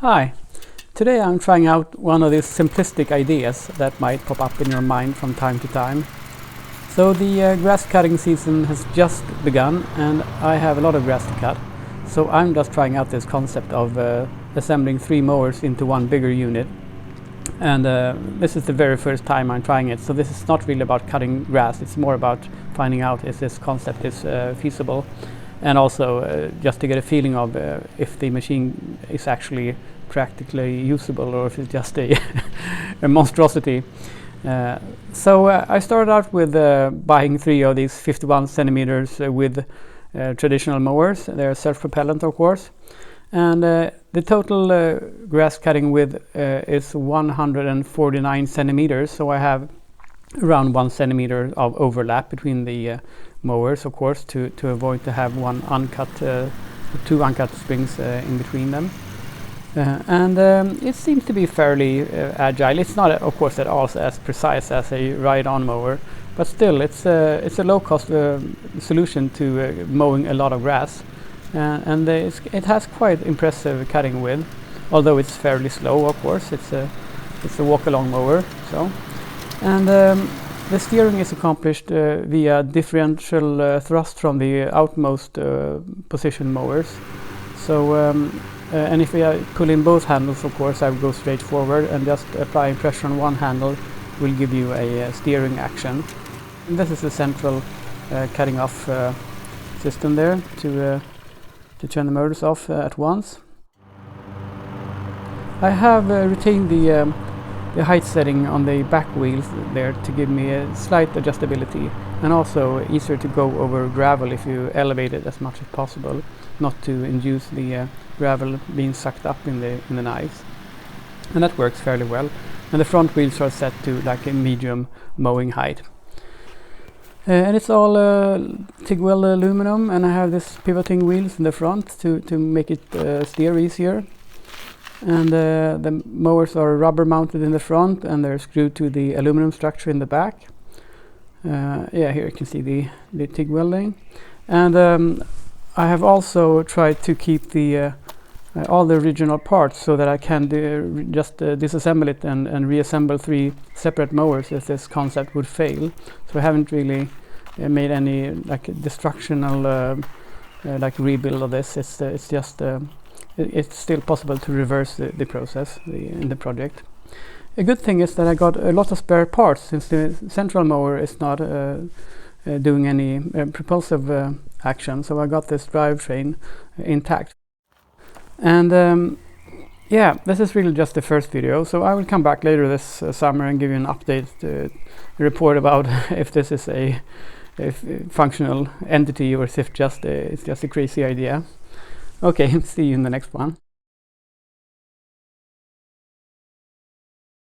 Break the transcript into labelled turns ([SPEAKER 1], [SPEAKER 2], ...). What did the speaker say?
[SPEAKER 1] Hi, today I'm trying out one of these simplistic ideas that might pop up in your mind from time to time. So the grass cutting season has just begun and I have a lot of grass to cut. So I'm just trying out this concept of assembling 3 mowers into one bigger unit. And this is the very first time I'm trying it, so this is not really about cutting grass, it's more about finding out if this concept is feasible, and also just to get a feeling of if the machine is actually practically usable or if it's just a, a monstrosity. So I started out with buying 3 of these 51 centimeters with traditional mowers. They're self-propellant, of course, and the total grass cutting width is 149 centimeters, so I have around 1 centimeter of overlap between the mowers, of course, to avoid to have two uncut strings in between them. And it seems to be fairly agile. It's not, of course, at all as precise as a ride-on mower, but still, it's a low-cost solution to mowing a lot of grass. And it has quite impressive cutting width, although it's fairly slow, of course. It's a walk-along mower. So, and the steering is accomplished via differential thrust from the outmost position mowers. So, and if I pull in both handles, of course, I will go straight forward, and just applying pressure on one handle will give you a steering action. And this is the central cutting off system there to turn the motors off at once. I have retained the height setting on the back wheels there to give me a slight adjustability, and also easier to go over gravel if you elevate it as much as possible, not to induce the gravel being sucked up in the knives. And that works fairly well. And the front wheels are set to like a medium mowing height. And it's all TIG weld aluminum, and I have this pivoting wheels in the front to make it steer easier. And the mowers are rubber mounted in the front, and they're screwed to the aluminum structure in the back. Yeah, here you can see the TIG welding. And I have also tried to keep all the original parts so that I can just disassemble it and reassemble 3 separate mowers if this concept would fail. So I haven't really made any like destructional like rebuild of this. It's just it's still possible to reverse the process in the project. A good thing is that I got a lot of spare parts, since the central mower is not doing any propulsive action, so I got this drivetrain intact. And yeah, this is really just the first video, so I will come back later this summer and give you an update report about if this is a functional entity or if it's just a crazy idea. Okay, see you in the next one.